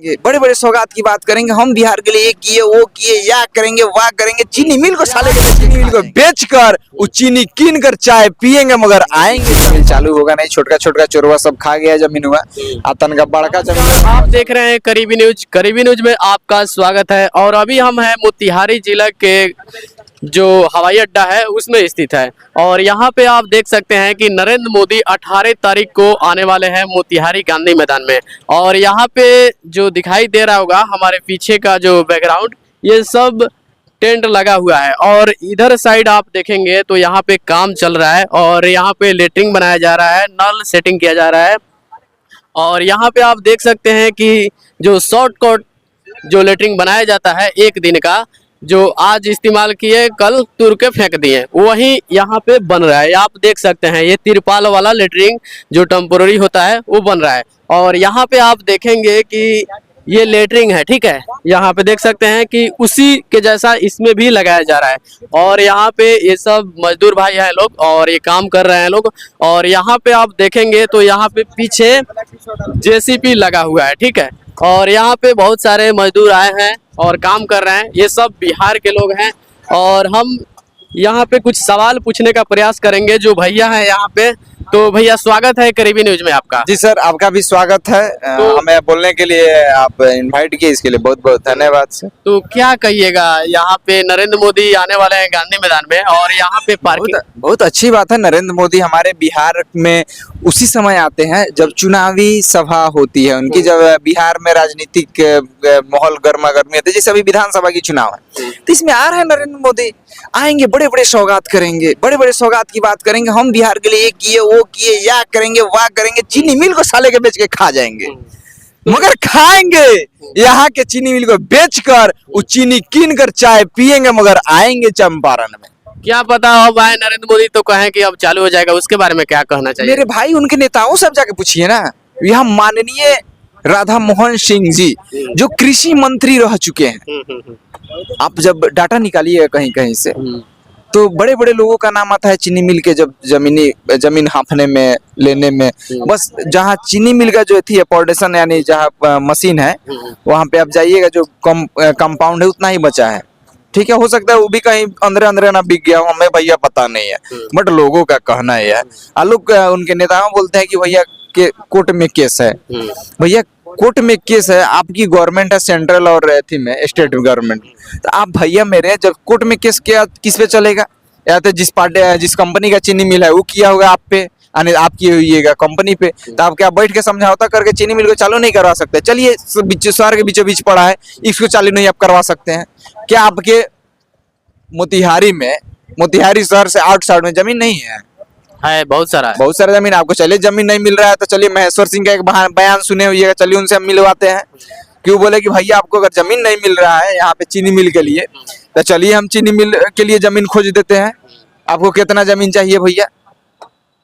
बड़े बड़े सौगात की बात करेंगे हम बिहार के लिए, ये किए वो किए, या करेंगे वाह करेंगे। चीनी मिल को साले के चीनी मिल को बेचकर वो चीनी कीन कर चाय पियेंगे, मगर आएंगे मिल चालू होगा नहीं। छोटका छोटका चोरवा सब खा गया जमीन हुआ, आतन का बड़का जमीन। आप देख रहे हैं करीबी न्यूज। करीबी न्यूज में आपका स्वागत है। और अभी हम हैं मोतिहारी जिला के जो हवाई अड्डा है उसमें स्थित है। और यहाँ पे आप देख सकते हैं कि नरेंद्र मोदी 18 तारीख को आने वाले हैं मोतिहारी गांधी मैदान में। और यहाँ पे जो दिखाई दे रहा होगा हमारे पीछे का जो बैकग्राउंड, ये सब टेंट लगा हुआ है। और इधर साइड आप देखेंगे तो यहाँ पे काम चल रहा है और यहाँ पे लेटरिंग बनाया जा रहा है, नल सेटिंग किया जा रहा है। और यहाँ पे आप देख सकते हैं कि जो शॉर्टकट जो लेटरिंग बनाया जाता है एक दिन का, जो आज इस्तेमाल किए कल तुर के फेंक दिए, वही यहाँ पे बन रहा है। आप देख सकते हैं ये तिरपाल वाला लेटरिंग जो टेम्पोररी होता है वो बन रहा है। और यहाँ पे आप देखेंगे कि ये लेटरिंग है, ठीक है। यहाँ पे देख सकते हैं कि उसी के जैसा इसमें भी लगाया जा रहा है। और यहाँ पे ये सब मजदूर भाई हैं लोग और ये काम कर रहे हैं लोग। और यहाँ पे आप देखेंगे तो यहाँ पे पीछे जेसीबी लगा हुआ है, ठीक है। और यहाँ पे बहुत सारे मजदूर आए हैं और काम कर रहे हैं। ये सब बिहार के लोग हैं। और हम यहाँ पे कुछ सवाल पूछने का प्रयास करेंगे जो भैया हैं यहाँ पे। तो भैया स्वागत है करीबी न्यूज में आपका। जी सर, आपका भी स्वागत है। तो हमें बोलने के लिए आप इनवाइट किए, इसके लिए बहुत बहुत धन्यवाद सर। तो क्या कहिएगा, यहाँ पे नरेंद्र मोदी आने वाले हैं गांधी मैदान में और यहाँ पे पार्किंग। बहुत अच्छी बात है। नरेंद्र मोदी हमारे बिहार में उसी समय आते हैं जब चुनावी सभा होती है उनकी, जब बिहार में राजनीतिक माहौल गर्मा गर्मी होती है, जैसे अभी विधानसभा की चुनाव है, तो इसमें आ रहे हैं नरेंद्र मोदी। आएंगे, बड़े बड़े सौगात करेंगे, बड़े बड़े सौगात की बात करेंगे हम बिहार के लिए, ये किए वो किए, या करेंगे वाह करेंगे। चीनी मिल को साले के बेच के खा जाएंगे, मगर खाएंगे यहाँ के चीनी मिल को बेचकर वो चीनी कीन कर चाय पियेंगे, मगर आएंगे चंपारण में। क्या पता अब आए नरेंद्र मोदी तो कहें कि अब चालू हो जाएगा, उसके बारे में क्या कहना चाहिए? मेरे भाई उनके नेताओं से जाके पूछिए ना। यहाँ माननीय राधा मोहन सिंह जी जो कृषि मंत्री रह चुके हैं, आप जब डाटा निकालिएगा कहीं कहीं से तो बड़े बड़े लोगों का नाम आता है चीनी मिल के, जब जमीन हांफने में लेने में। बस जहाँ चीनी मिल का जो थी पोर्टेशन यानी जहाँ मशीन है वहां पे आप जाइएगा, जो कंपाउंड है उतना ही बचा है, ठीक है। हो सकता है वो भी कहीं अंदर अंदर ना बिक गया हो, हमें भैया पता नहीं है, बट लोगों का कहना है। लोग उनके नेताओं बोलते हैं कि भैया के कोर्ट में केस है। भैया कोर्ट में केस है, आपकी गवर्नमेंट है सेंट्रल और एथी में स्टेट गवर्नमेंट, तो आप भैया मेरे जब कोर्ट में केस किया किस पे चलेगा? या तो जिस कंपनी का चीनी मिल है वो किया होगा आप पे, यानी आपकी होइएगा कंपनी पे, तो आप क्या बैठ के समझौता करके चीनी मिल को चालू नहीं करवा सकते? चलिए शहर के बीचों बीच पड़ा है, इसको चालू नहीं आप करवा सकते हैं क्या? आपके मोतिहारी शहर से आउटसाइड में जमीन नहीं है? बहुत सारा जमीन आपको। चलिए जमीन नहीं मिल रहा है तो चलिए महेश्वर सिंह का एक बयान सुने हुए, चलिए उनसे हम मिलवाते हैं। क्यों बोले कि भैया आपको अगर जमीन नहीं मिल रहा है यहाँ पे चीनी मिल के लिए, तो चलिए हम चीनी मिल के लिए जमीन खोज देते हैं। आपको कितना जमीन चाहिए भैया?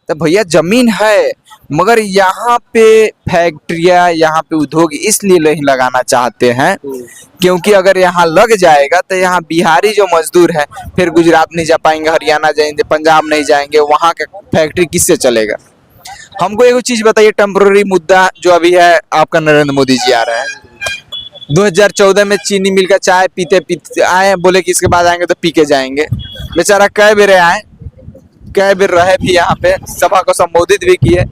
तो भैया जमीन है, मगर यहाँ पे फैक्ट्रिया, यहाँ पे उद्योग इसलिए नहीं लगाना चाहते हैं क्योंकि अगर यहाँ लग जाएगा तो यहाँ बिहारी जो मजदूर है फिर गुजरात नहीं जा पाएंगे, हरियाणा जाएंगे, पंजाब नहीं जाएंगे, वहाँ का फैक्ट्री किससे चलेगा? हमको एक चीज बताइए, टेम्पोररी मुद्दा जो अभी है आपका, नरेंद्र मोदी जी आ रहे हैं 2014 में चीनी मिल का चाय पीते पीते आए, बोले कि इसके बाद आएंगे तो पी के जाएंगे। बेचारा कई बेर आए, कई बेर रहे भी यहाँ पे, सभा को संबोधित भी किए,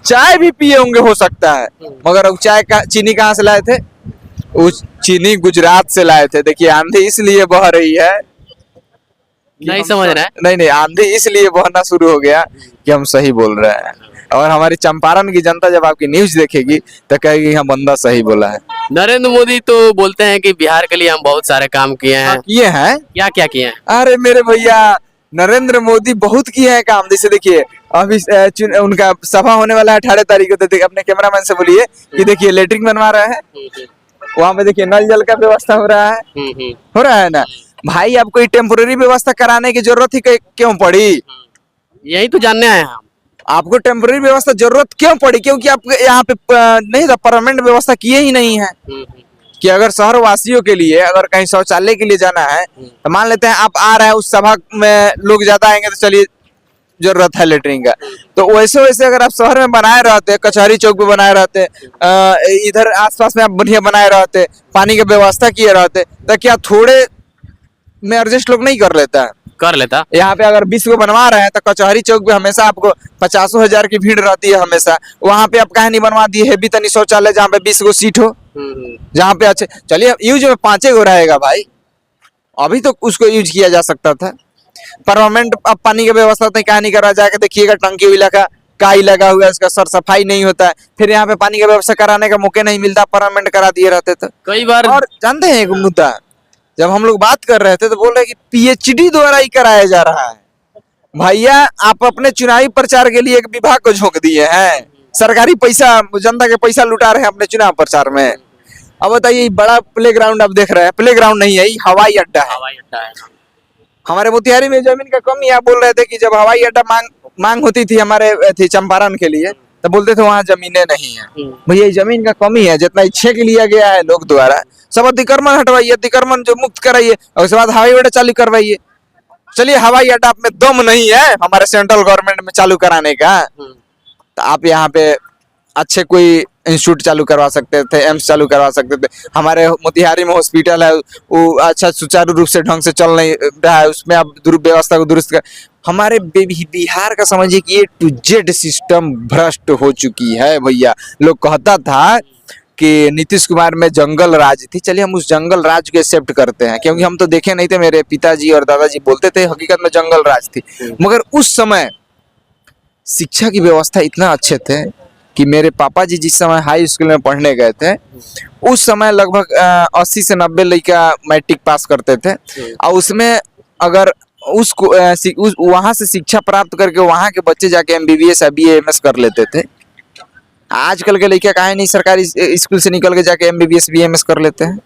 चाय भी पिए होंगे हो सकता है, मगर चाय का चीनी कहाँ से लाए थे? उस चीनी गुजरात से लाए थे। देखिए आंधी इसलिए बह रही है, नहीं समझ रहे हैं। नहीं आंधी इसलिए बहना शुरू हो गया कि हम सही बोल रहे हैं। और हमारी चंपारण की जनता जब आपकी न्यूज देखेगी तो कहेगी हाँ बंदा सही बोला है। नरेंद्र मोदी तो बोलते हैं कि बिहार के लिए हम बहुत सारे काम किए हैं। किए हैं? क्या क्या किए हैं? अरे मेरे भैया नरेंद्र मोदी बहुत किए हैं काम। जैसे देखिए अभी उनका सभा होने वाला है 18 तारीख को, तो अपने कैमरामैन से बोलिए कि देखिए लेटरिंग बनवा रहे हैं, वहाँ पे देखिए नल जल का व्यवस्था हो रहा है ना भाई। आपको ये टेम्पोररी व्यवस्था कराने की जरूरत ही क्यों पड़ी? यही तो जानने आए हम। आपको टेम्पोररी व्यवस्था जरूरत क्यों पड़ी? क्योंकि आप यहाँ पे नहीं था, परमानेंट व्यवस्था किए ही नहीं है कि अगर शहर वासियों के लिए अगर कहीं शौचालय के लिए जाना है तो मान लेते हैं आप आ रहे हैं उस सभा में, लोग ज्यादा आएंगे तो चलिए जरूरत है लेटरिंग का, तो वैसे वैसे अगर आप शहर में बनाए रहते, कचहरी चौक पे बनाए रहते, इधर आसपास में आप बढ़िया बनाए रहते, पानी की व्यवस्था किए रहते, तो क्या थोड़े में एडजस्ट लोग नहीं कर लेता है? कर लेता। यहाँ पे अगर 20 को बनवा रहे हैं तो कचहरी चौक पे हमेशा आपको 50,000 की भीड़ रहती है हमेशा। वहां पे आप कहीं नहीं बनवा दिए है भी तनी शौचालय जहाँ पे 20 को सीट हो, जहाँ पे अच्छे, चलिए यूज में 5 को रहेगा भाई, अभी तो उसको यूज किया जा सकता था। परमानेंट अब पानी की व्यवस्था तो कहीं नहीं करा, जाके देखिएगा टंकी हुई लगा काई लगा हुआ है, उसका सर सफाई नहीं होता है, फिर यहाँ पे पानी का व्यवस्था कराने का मौके नहीं मिलता, परमानेंट करा दिए रहते थे कई बार। और जानते हैं एक मुद्दा, जब हम लोग बात कर रहे थे तो बोल रहे कि पीएचडी द्वारा ही कराया जा रहा है। भैया आप अपने चुनावी प्रचार के लिए एक विभाग को झोंक दिए हैं, सरकारी पैसा, जनता के पैसा लुटा रहे हैं अपने चुनाव प्रचार में। अब बताइए बड़ा प्लेग्राउंड आप देख रहे हैं, प्लेग्राउंड नहीं है, हवाई अड्डा है। हवाई अड्डा है। हमारे मोतिहारी में जमीन का कमी है, आप बोल रहे थे कि जब हवाई अड्डा मांग होती थी हमारे थी चंपारण के लिए, तो बोलते थे वहाँ जमीनें नहीं है। भैया जमीन का कमी है, जितना इच्छा के लिया गया है लोग द्वारा, सब अतिक्रमण हटवाइए, अतिक्रमण जो मुक्त कराइए और उसके बाद हवाई अड्डा चालू करवाइए। चलिए हवाई अड्डा में दम नहीं है हमारे सेंट्रल गवर्नमेंट में चालू कराने का, तो आप यहाँ पे अच्छे कोई इंस्टीट्यूट चालू करवा सकते थे, एम्स चालू करवा सकते थे। हमारे मोतिहारी में हॉस्पिटल है, वो अच्छा सुचारू रूप से ढंग से चल नहीं रहा है, उसमें आप व्यवस्था को दुरुस्त कर। हमारे बिहार का समझिए कि A to Z सिस्टम भ्रष्ट हो चुकी है भैया। लोग कहता था कि नीतीश कुमार में जंगल राज थी, चलिए हम उस जंगल राज को एक्सेप्ट करते हैं, क्योंकि हम तो देखे नहीं थे, मेरे पिताजी और दादाजी बोलते थे हकीकत में जंगल राज थी। मगर उस समय शिक्षा की व्यवस्था इतना अच्छे थे कि मेरे पापा जी जिस समय हाई स्कूल में पढ़ने गए थे, उस समय लगभग 80 से 90 लड़का मैट्रिक पास करते थे, और उसमें अगर उसको वहां से शिक्षा प्राप्त करके वहां के बच्चे जाके MBBS या BAMS कर लेते थे। आजकल के लड़के काहे नहीं सरकारी स्कूल से निकल के जाके MBBS BAMS कर लेते हैं?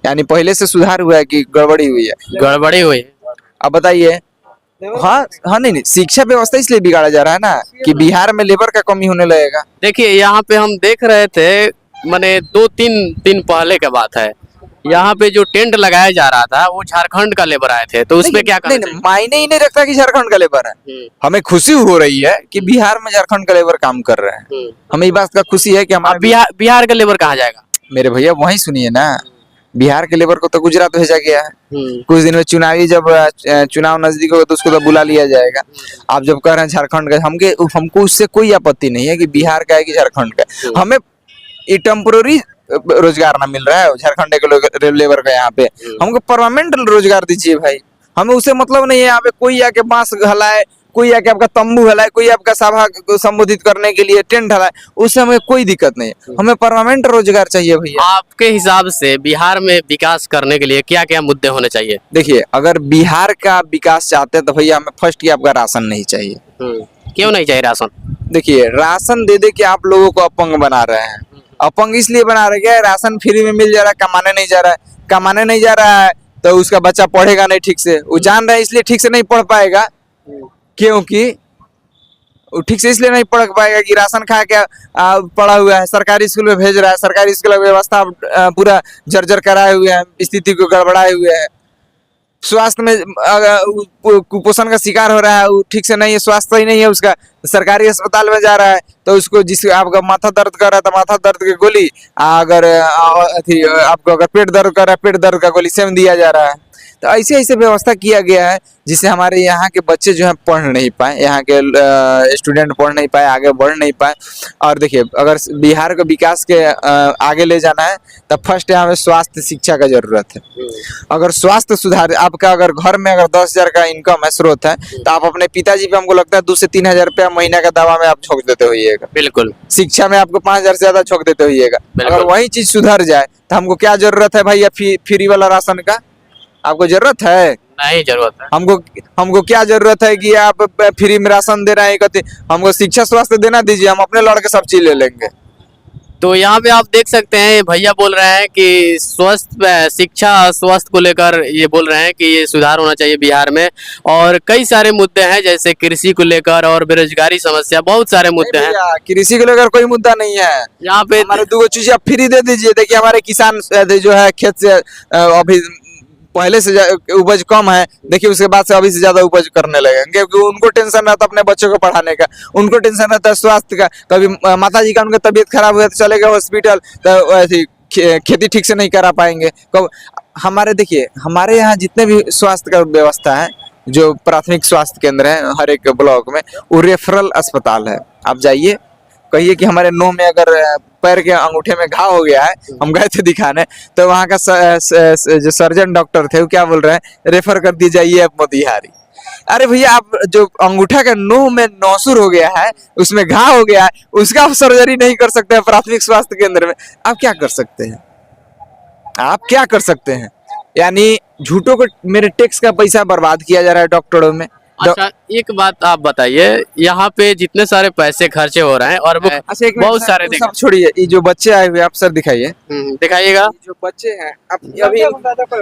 यानी पहले से सुधार हुआ है कि गड़बड़ी हुई है? गड़बड़ी हुई। अब बताइए। हाँ हाँ, नहीं शिक्षा व्यवस्था इसलिए बिगाड़ा जा रहा है ना कि बिहार में लेबर का कमी होने लगेगा। देखिए यहाँ पे हम देख रहे थे, मैंने 2-3 दिन पहले का बात है, यहाँ पे जो टेंट लगाया जा रहा था वो झारखंड का लेबर आए थे, तो उसमें क्या कहना चाहिए? मायने ही नहीं रखता कि झारखंड का लेबर है। हमें खुशी हो रही है कि बिहार में झारखंड का लेबर काम कर रहे हैं, हमें इस बात का खुशी है कि हमारा बिहार का लेबर कहाँ जाएगा? मेरे भैया वही सुनिए ना, बिहार के लेबर को तो गुजरात भेजा गया है। कुछ दिन में जब चुनाव नजदीक होगा तो उसको तो बुला लिया जाएगा। आप जब कह रहे हैं झारखंड का, हमको उससे कोई आपत्ति नहीं है कि बिहार का है कि झारखंड का। हमें ये टेम्पोररी रोजगार ना मिल रहा है झारखंड के लेबर का, यहाँ पे हमको परमानेंट रोजगार दीजिए भाई। हमें उससे मतलब नहीं है यहाँ पे कोई आके बांस हलाए, कोई आके आपका तंबू हलाए, कोई आपका सभा को संबोधित करने के लिए टेंट हलाए, उससे हमें कोई दिक्कत नहीं है। हमें परमानेंट रोजगार चाहिए भैया। आपके हिसाब से बिहार में विकास करने के लिए क्या क्या मुद्दे होने चाहिए? देखिए अगर बिहार का विकास चाहते हैं तो भैया हमें फर्स्ट की आपका राशन नहीं चाहिए। क्यों नहीं चाहिए राशन? देखिए राशन दे दे के आप लोगों को अपंग बना रहे हैं। अपंग इसलिए बना रहे हैं, राशन फ्री में मिल जा रहा है, कमाने नहीं जा रहा है। कमाने नहीं जा रहा है तो उसका बच्चा पढ़ेगा नहीं ठीक से, वो जान रहा है इसलिए ठीक से नहीं पढ़ पाएगा, क्योंकि वो ठीक से इसलिए नहीं पढ़ पाएगा कि राशन खा के पढ़ा हुआ है, सरकारी स्कूल में भेज रहा है, सरकारी स्कूल की व्यवस्था पूरा जर्जर कराए हुए हैं, स्थिति को गड़बड़ाए हुए हैं। स्वास्थ्य में कुपोषण का शिकार हो रहा है, वो ठीक से नहीं है, स्वास्थ्य ही नहीं है उसका। सरकारी अस्पताल में जा रहा है तो उसको जिस आपका माथा दर्द कर रहा है तो माथा दर्द की गोली, अगर आपको अगर पेट दर्द कर रहा है पेट दर्द का गोली सेम दिया जा रहा है। तो ऐसे ऐसे व्यवस्था किया गया है जिससे हमारे यहाँ के बच्चे जो है पढ़ नहीं पाए, यहाँ के स्टूडेंट पढ़ नहीं पाए, आगे बढ़ नहीं पाए। और देखिए अगर बिहार को विकास के आगे ले जाना है तो फर्स्ट यहाँ पे स्वास्थ्य शिक्षा का जरूरत है। अगर स्वास्थ्य सुधार, आपका अगर घर में अगर 10,000 का इनकम है, स्रोत है, तो आप अपने पिताजी पे हमको लगता है 2 से 3 हजार रुपया महीना का दवा में आप झोंक देते होइएगा। बिल्कुल। शिक्षा में आपको 5,000 से ज्यादा झोंक देते होइएगा। अगर वही चीज सुधर जाए तो हमको क्या जरूरत है भैया फ्री वाला राशन का? आपको जरूरत है? नहीं जरूरत है। हमको क्या जरूरत है कि आप फ्री में राशन दे रहे हैं? कहते हमको शिक्षा स्वास्थ्य देना दीजिए, हम अपने लड़के सब चीज ले लेंगे। तो यहाँ पे आप देख सकते हैं भैया बोल रहे हैं कि शिक्षा स्वास्थ्य को लेकर ये बोल रहे हैं कि ये सुधार होना चाहिए बिहार में, और कई सारे मुद्दे हैं जैसे कृषि को लेकर और बेरोजगारी समस्या, बहुत सारे मुद्दे हैं। कृषि को लेकर कोई मुद्दा नहीं है यहाँ पे। हमारे 2 चीजें आप फ्री दे दीजिए। देखिए हमारे किसान जो है खेत से अभी पहले से उपज कम है, देखिए उसके बाद से अभी से ज्यादा उपज करने लगेंगे, क्योंकि उनको टेंशन रहता है अपने बच्चों को पढ़ाने का, उनको टेंशन रहता है स्वास्थ्य का। कभी माता जी का उनका तबीयत खराब हुआ तो चले गए हॉस्पिटल, तो ऐसी खेती ठीक से नहीं करा पाएंगे। कब हमारे देखिए हमारे यहाँ जितने भी स्वास्थ्य का व्यवस्था है, जो प्राथमिक स्वास्थ्य केंद्र है हर एक ब्लॉक में, वो रेफरल अस्पताल है। आप जाइए, कहिए कि हमारे नो में अगर पैर के अंगूठे में घाव हो गया है, हम गए थे दिखाने, तो वहाँ का जो सर्जन डॉक्टर थे वो क्या बोल रहे हैं, रेफर कर दी जाइए आप मोतिहारी। अरे भैया, आप जो अंगूठा का नोह में नौसुर हो गया है, उसमें घाव हो गया है, उसका आप सर्जरी नहीं कर सकते हैं प्राथमिक स्वास्थ्य केंद्र में, आप क्या कर सकते हैं? आप क्या कर सकते हैं? यानी झूठों को मेरे टैक्स का पैसा बर्बाद किया जा रहा है डॉक्टरों में। अच्छा, एक बात आप बताइए, यहाँ पे जितने सारे पैसे खर्चे हो रहे हैं और वो अच्छा, एक मिनट बहुत सर, सारे वो सब छोड़िए, ये जो बच्चे आए हुए आप सर दिखाइए, दिखाइएगा। ये जो बच्चे हैं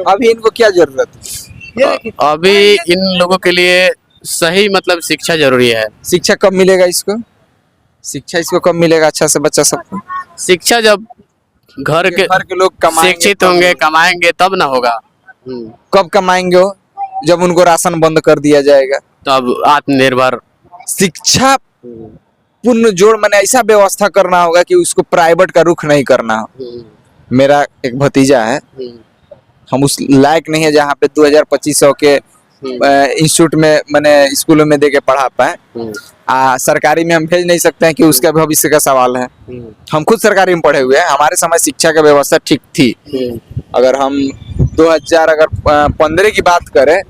अभी इनको क्या जरूरत है? अभी इन लोगों के लिए सही मतलब शिक्षा जरूरी है। शिक्षा कब मिलेगा इसको? शिक्षा इसको कब मिलेगा अच्छा से बच्चा सबको? शिक्षा जब घर के लोग कमाएंगे, शिक्षित होंगे, कमाएंगे, तब ना होगा। कब कमाएंगे वो? जब उनको राशन बंद कर दिया जाएगा। तब आत्मनिर्भर शिक्षा पूर्ण जोड़ मैंने ऐसा व्यवस्था करना होगा कि उसको प्राइवेट का रुख नहीं करना हो। मेरा एक भतीजा है, हम उस लायक नहीं है जहाँ पे 2000-2500 के इंस्टीट्यूट में मैंने स्कूलों में दे के पढ़ा पाए। सरकारी में हम भेज नहीं सकते हैं कि उसका भविष्य का सवाल है। हम खुद सरकारी में पढ़े हुए हैं, हमारे समय शिक्षा का व्यवस्था ठीक थी। अगर हम 2015 की बात करें,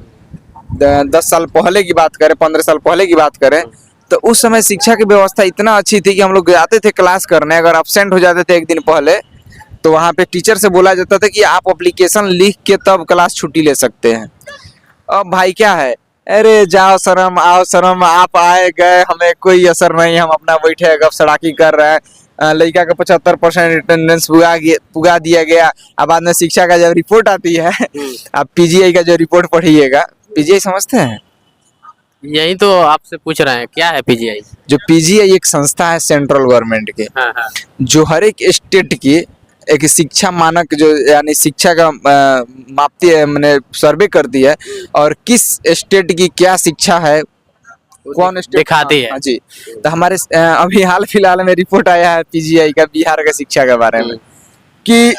10 साल पहले की बात करें, 15 साल पहले की बात करें, तो उस समय शिक्षा की व्यवस्था इतना अच्छी थी कि हम लोग जाते थे क्लास करने, अगर एब्सेंट हो जाते थे एक दिन पहले, तो वहाँ पे टीचर से बोला जाता था कि आप एप्लीकेशन लिख के तब क्लास छुट्टी ले सकते हैं। अब भाई क्या है, अरे जाओ शर्म, आओ शर्म, आप आए गए, हमें कोई असर नहीं, हम अपना बैठे गप सड़ाकी कर रहे हैं। लड़का का 75% अटेंडेंस पुगा दिया गया। अब बाद में शिक्षा का जब रिपोर्ट आती है, आप पीजीआई का जो रिपोर्ट पढ़िएगा, पीजीआई समझते हैं? यही तो आपसे पूछ रहे हैं, क्या है पीजीआई? जो पीजीआई एक संस्था है सेंट्रल गवर्नमेंट के, जो हर एक स्टेट की एक शिक्षा मानक, जो यानी शिक्षा का मापती है, मैंने सर्वे करती है, और किस स्टेट की क्या शिक्षा है, कौन स्टेट दिखाती है। हाँ जी। तो हमारे अभी हाल फिलहाल में रिपोर्ट आया है पीजीआई का बिहार का शिक्षा के बारे में, कि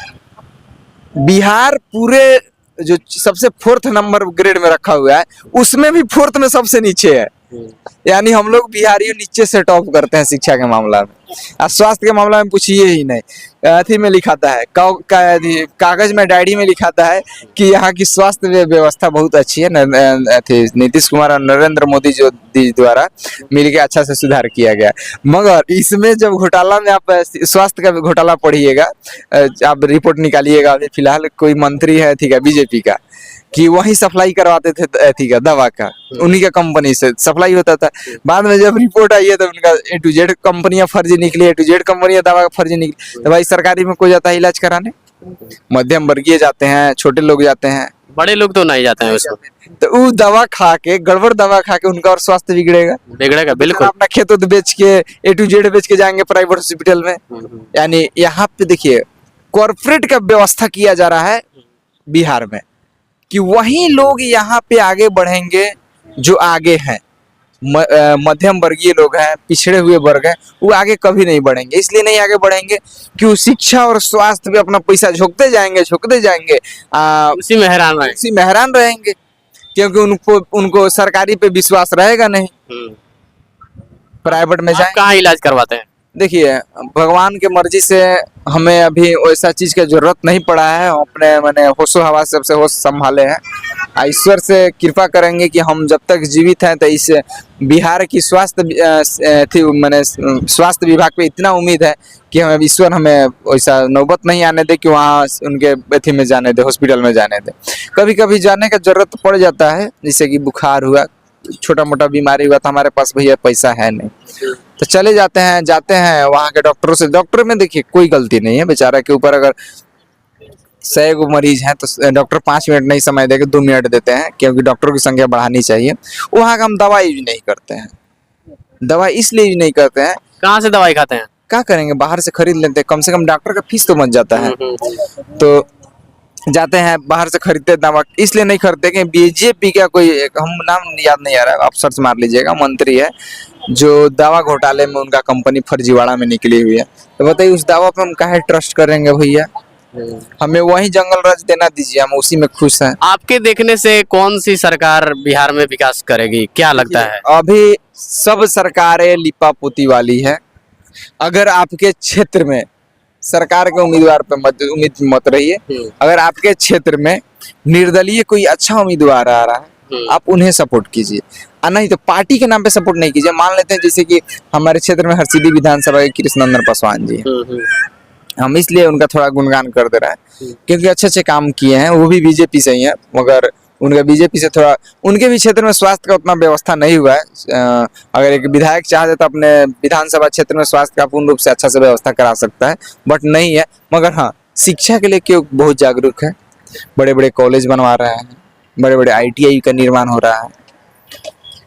बिहार पूरे जो सबसे 4th नंबर ग्रेड में रखा हुआ है, उसमें भी 4th में सबसे नीचे है। यानी हम लोग बिहारियों नीचे से टॉप करते हैं शिक्षा के मामला में। और स्वास्थ्य के मामला में पूछिए ही नहीं। अथी में लिखाता है, कागज में, डायरी में लिखाता है कि यहाँ की स्वास्थ्य व्यवस्था बहुत अच्छी है। नीतीश कुमार और नरेंद्र मोदी जो द्वारा मिलकर अच्छा से सुधार किया गया। मगर इसमें जब घोटाला में आप स्वास्थ्य का घोटाला पढ़िएगा, आप रिपोर्ट निकालिएगा, अभी फिलहाल कोई मंत्री है ठीक है बीजेपी का, कि वही सप्लाई करवाते थे ठीक है दवा का, उन्हीं का कंपनी से सप्लाई होता था। बाद में जब रिपोर्ट आई है तो उनका A to Z कंपनियां फर्जी निकली, A to Z कंपनियां दवा का फर्जी निकली। तो भाई सरकारी में कोई जाता है इलाज कराने? मध्यम वर्गीय जाते हैं, छोटे लोग जाते हैं, बड़े लोग तो नहीं जाते हैं उसमें। तो वो दवा खा के, गड़बड़ दवा खा के उनका और स्वास्थ्य बिगड़ेगा। बिल्कुल। अपना खेत बेच के, A to Z बेच के जाएंगे प्राइवेट हॉस्पिटल में। यानी यहाँ पे देखिए कॉर्पोरेट का व्यवस्था किया जा रहा है बिहार में, कि वही लोग यहाँ पे आगे बढ़ेंगे जो आगे हैं। मध्यम वर्गीय लोग हैं, पिछड़े हुए वर्ग हैं, वो आगे कभी नहीं बढ़ेंगे। इसलिए नहीं आगे बढ़ेंगे कि वो शिक्षा और स्वास्थ्य पे अपना पैसा झोंकते जाएंगे, उसी में हैरान रहेंगे, क्योंकि उनको सरकारी पे विश्वास रहेगा नहीं। प्राइवेट में जाए, कहाँ इलाज करवाते हैं? देखिए भगवान के मर्जी से हमें अभी वैसा चीज की जरूरत नहीं पड़ा है। हम अपने मैंने होशो हवा से सबसे होश संभाले हैं। ईश्वर से कृपा करेंगे कि हम जब तक जीवित हैं, तो इस बिहार की स्वास्थ्य विभाग पे इतना उम्मीद है कि हमें ईश्वर हमें वैसा नौबत नहीं आने दे कि वहाँ उनके अथी में जाने दे, हॉस्पिटल में जाने दे। कभी कभी जाने का जरूरत पड़ जाता है, जैसे कि बुखार हुआ, छोटा मोटा बीमारी हुआ, तो हमारे पास भैया पैसा है नहीं, तो चले जाते हैं वहाँ के डॉक्टरों से। डॉक्टर में देखिए कोई गलती नहीं है, बेचारा के ऊपर अगर 100 को मरीज हैं तो डॉक्टर 5 मिनट नहीं समय देके 2 मिनट देते हैं, क्योंकि डॉक्टरों की संख्या बढ़ानी चाहिए। वहाँ का हम दवा यूज नहीं करते हैं। दवा इसलिए यूज नहीं करते हैं, कहाँ से दवाई खाते हैं? क्या करेंगे, बाहर से खरीद लेते हैं, कम से कम डॉक्टर का फीस तो बच जाता है। तो जाते हैं बाहर से खरीदते दवा, इसलिए नहीं खरीदते कि बीजेपी का कोई हम नाम याद नहीं आ रहा है, आप सर्च मार लीजिएगा, मंत्री है जो दवा घोटाले में उनका कंपनी फर्जीवाड़ा में निकली हुई है। तो बताइए उस दवा पे हम काहे ट्रस्ट करेंगे भैया। हमें वही जंगल राज देना दीजिए, हम उसी में खुश हैं। आपके देखने से कौन सी सरकार बिहार में विकास करेगी, क्या लगता है? अभी सब सरकारें लिपा पोती वाली है। अगर आपके क्षेत्र में सरकार के उम्मीदवार पे उम्मीद मत रहिए। अगर आपके क्षेत्र में निर्दलीय कोई अच्छा उम्मीदवार आ रहा है, आप उन्हें सपोर्ट कीजिए, और नहीं तो पार्टी के नाम पे सपोर्ट नहीं कीजिए। मान लेते हैं जैसे कि हमारे क्षेत्र में हरसिद्धि विधानसभा के कृष्णनंदन पासवान जी हैं। हम इसलिए उनका थोड़ा गुणगान कर दे रहे हैं क्योंकि अच्छे अच्छे काम किए हैं, वो भी बीजेपी से ही है, मगर उनका बीजेपी से थोड़ा, उनके भी क्षेत्र में स्वास्थ्य का उतना व्यवस्था नहीं हुआ है। अगर एक विधायक चाहते तो अपने विधानसभा क्षेत्र में स्वास्थ्य का पूर्ण रूप से अच्छा से व्यवस्था करा सकता है, बट नहीं है। मगर हाँ, शिक्षा के लिए क्यों बहुत जागरूक है, बड़े बड़े कॉलेज बनवा रहे हैं, बड़े बड़े ITI का निर्माण हो रहा है।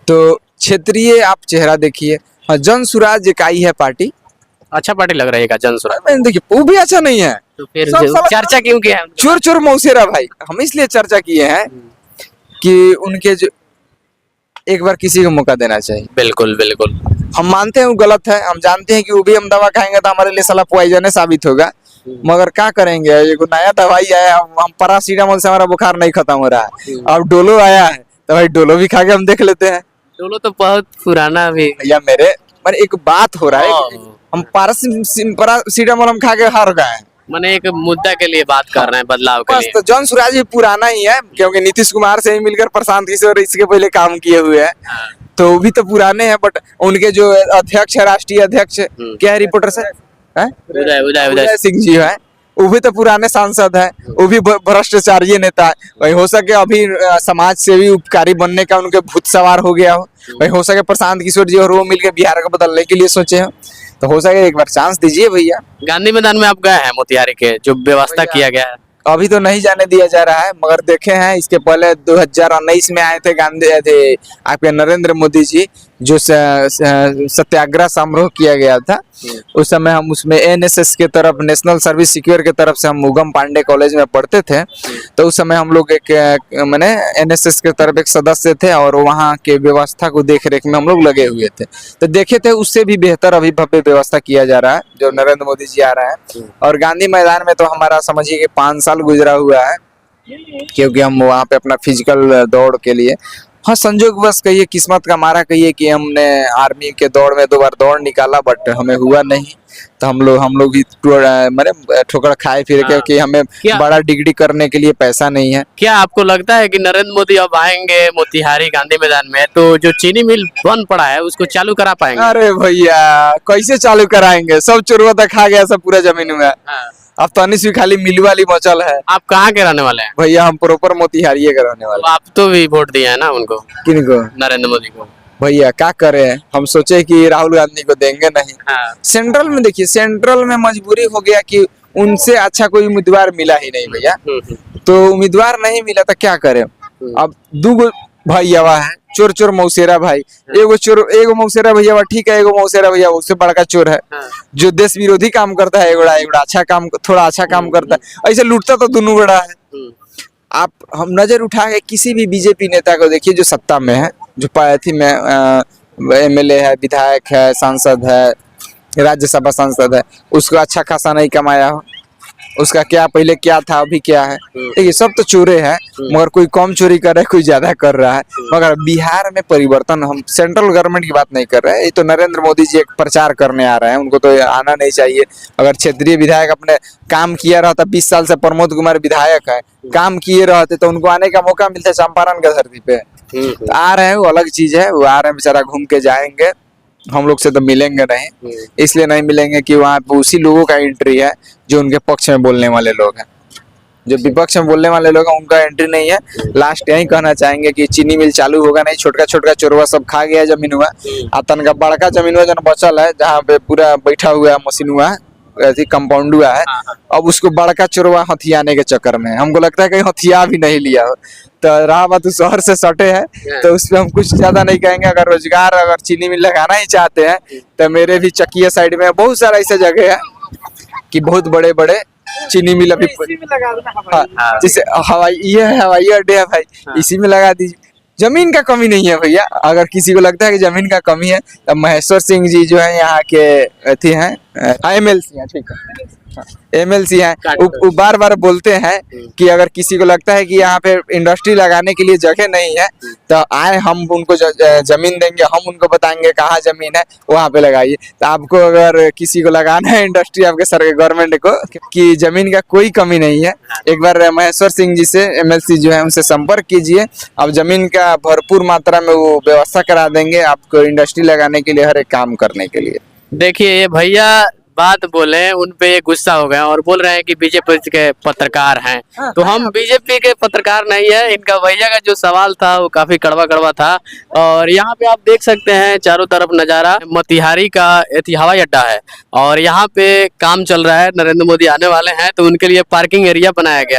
तो क्षेत्रीय आप चेहरा देखिए। हाँ, जन सुराज इकाई है पार्टी, अच्छा पार्टी लग रही है जन सुराज। देखिए वो भी अच्छा नहीं है, तो फिर सब साला चर्चा क्यों किया है? चोर चोर मौसेरा भाई। हम इसलिए चर्चा किए हैं कि उनके जो एक बार किसी को मौका देना चाहिए। बिल्कुल बिल्कुल। हम मानते हैं वो गलत है, हम जानते हैं कि वो भी हम दवा खाएंगे तो हमारे लिए साला पॉइजन साबित होगा, मगर क्या करेंगे, ये नया दवाई आया, हम पैरासीटामोल से हमारा बुखार नहीं खत्म हो रहा है, अब डोलो आया है तो भाई डोलो भी खा के हम देख लेते हैं। डोलो तो बहुत पुराना भी या मेरे पर एक बात हो रहा है, हम पैरासीटामोल हम खा के हार गए हैं। मैंने एक मुद्दा के लिए बात कर रहे हैं, बदलाव के बस लिए। तो जॉन सुराज भी पुराना ही है, क्योंकि नीतीश कुमार से ही मिलकर प्रशांत किशोर इसके पहले काम किए हुए हैं, तो वो भी तो पुराने हैं। बट उनके जो अध्यक्ष है, राष्ट्रीय अध्यक्ष क्या है, रिपोर्टर से उदय सिंह जी है, वो भी तो पुराने सांसद है, वो भी भ्रष्टाचारी नेता है। वही हो सके अभी समाज सेवी उपकारी बनने का उनके भूत सवार हो गया हो, वही हो सके प्रशांत किशोर जी और वो मिलकर बिहार को बदलने के लिए सोचे हो, तो हो सके एक बार चांस दीजिए भैया। गांधी मैदान में आप गए हैं मोतिहारी के, जो व्यवस्था किया गया है? अभी तो नहीं जाने दिया जा रहा है, मगर देखे हैं इसके पहले 2019 में आए थे गांधी थे आपके नरेंद्र मोदी जी, जो सत्याग्रह समारोह किया गया था। उस समय हम उसमें NSS के तरफ, नेशनल सर्विस सिक्योर के तरफ से हम उगम पांडे कॉलेज में पढ़ते थे, तो उस समय हम लोग एक मैंने NSS के तरफ एक सदस्य थे और वहाँ के व्यवस्था को देख रेख में हम लोग लगे हुए थे, तो देखे थे उससे भी बेहतर अभी भव्य व्यवस्था किया जा रहा है जो नरेंद्र मोदी जी आ रहा है। और गांधी मैदान में तो हमारा समझिए कि 5 साल गुजरा हुआ है, क्योंकि हम वहाँ पे अपना फिजिकल दौड़ के लिए, हाँ संजोग बस कहिए, किस्मत का मारा कहिए कि हमने आर्मी के दौड़ में 2 बार दौड़ निकाला, बट हमें हुआ नहीं, तो हम लोग भी मैंने ठोकर खाए फिर के कि हमें बड़ा डिग्री करने के लिए पैसा नहीं है। क्या आपको लगता है कि नरेंद्र मोदी अब आएंगे मोतिहारी गांधी मैदान में तो जो चीनी मिल बंद पड़ा है उसको चालू करा पाएंगे? अरे भैया कैसे चालू कराएंगे, सब चोरवा तक खा गया सब पूरा जमीन में। अब तनिष भी खाली मिल वाली मचल है। आप कहाँ के रहने वाले हैं? भैया हम प्रॉपर मोतिहारी के रहने वाले। तो आप तो भी वोट दिया है ना उनको? किनको? नरेंद्र मोदी को। भैया क्या करे, हम सोचे कि राहुल गांधी को देंगे नहीं। सेंट्रल में देखिए, सेंट्रल में मजबूरी हो गया कि उनसे अच्छा कोई उम्मीदवार मिला ही नहीं भैया, तो उम्मीदवार नहीं मिला तो क्या करे। अब 2 भैया है, चोर चोर मौसेरा भाई, एगो मौसेरा भैया ठीक है, एगो मौसेरा भैया उससे बड़का चोर है जो देश विरोधी काम करता है, एगोड़ा अच्छा काम, थोड़ा अच्छा काम करता है, ऐसे लूटता तो दोनों बड़ा है। आप हम नजर उठा के किसी भी बीजेपी नेता को देखिए जो सत्ता में है, जो पार्टी में MLA है, विधायक है, सांसद है, राज्यसभा सांसद है, उसको अच्छा खासा नहीं कमाया हो, उसका क्या पहले क्या था अभी क्या है, देखिए सब तो चोरे हैं, मगर कोई कम चोरी कर रहा है, कोई ज्यादा कर रहा है। मगर बिहार में परिवर्तन, हम सेंट्रल गवर्नमेंट की बात नहीं कर रहे हैं, ये तो नरेंद्र मोदी जी एक प्रचार करने आ रहे हैं, उनको तो आना नहीं चाहिए। अगर क्षेत्रीय विधायक अपने काम किया रहता, 20 साल से प्रमोद कुमार विधायक है, काम किए रहते तो उनको आने का मौका मिलता चंपारण की धरती पे। तो आ रहे हैं वो अलग चीज है, वो आ रहे हैं बेचारा घूम के जाएंगे, हम लोग से तो मिलेंगे नहीं, इसलिए नहीं मिलेंगे कि वहाँ पे उसी लोगों का एंट्री है जो उनके पक्ष में बोलने वाले लोग हैं, जो विपक्ष में बोलने वाले लोग हैं उनका एंट्री नहीं है। लास्ट यही कहना चाहेंगे कि चीनी मिल चालू होगा नहीं, छोटका छोटका चोरवा सब खा गया जमीन हुआ, तन का बड़का जमीन हुआ जो बचल है, जहाँ पे पूरा बैठा हुआ मशीन हुआ कंपाउंड हुआ है, अब उसको बड़का चोरवा हथियाने के चक्कर में हमको लगता है कहीं हथिया भी नहीं लिया हो। तो रहा बात उस शहर से सटे है, तो उसमें हम कुछ ज्यादा नहीं कहेंगे। अगर रोजगार, अगर चीनी मिल लगाना ही चाहते हैं तो मेरे भी चकिया साइड में बहुत सारा ऐसा जगह है कि बहुत बड़े बड़े चीनी मिल अभी हाँ, जैसे ये है हवाई अड्डे है भाई, इसी में लगा दीजिए। जमीन का कमी नहीं है भैया, अगर किसी को लगता है कि जमीन का कमी है तो महेश्वर सिंह जी जो है यहाँ के अथी हैं, MLC हैं, ठीक है, MLC हैं, वो बार बार बोलते हैं कि अगर किसी को लगता है कि यहाँ पे इंडस्ट्री लगाने के लिए जगह नहीं है तो आए, हम उनको जमीन देंगे, हम उनको बताएंगे कहाँ जमीन है, वहाँ पे लगाइए। तो आपको अगर किसी को लगाना है इंडस्ट्री आपके सरकार गवर्नमेंट को कि जमीन का कोई कमी नहीं है, एक बार महेश्वर सिंह जी से MLC जो है उनसे संपर्क कीजिए, अब जमीन का भरपूर मात्रा में वो व्यवस्था करा देंगे आपको इंडस्ट्री लगाने के लिए, हर एक काम करने के लिए। देखिए ये भैया बात बोले, उन पे गुस्सा हो गए और बोल रहे हैं कि बीजेपी के पत्रकार हैं। तो हम बीजेपी के पत्रकार नहीं है। इनका भैया का जो सवाल था वो काफी कड़वा कड़वा था। और यहाँ पे आप देख सकते हैं चारों तरफ नजारा मोतिहारी का हवाई अड्डा है और यहाँ पे काम चल रहा है, नरेंद्र मोदी आने वाले हैं तो उनके लिए पार्किंग एरिया बनाया गया है।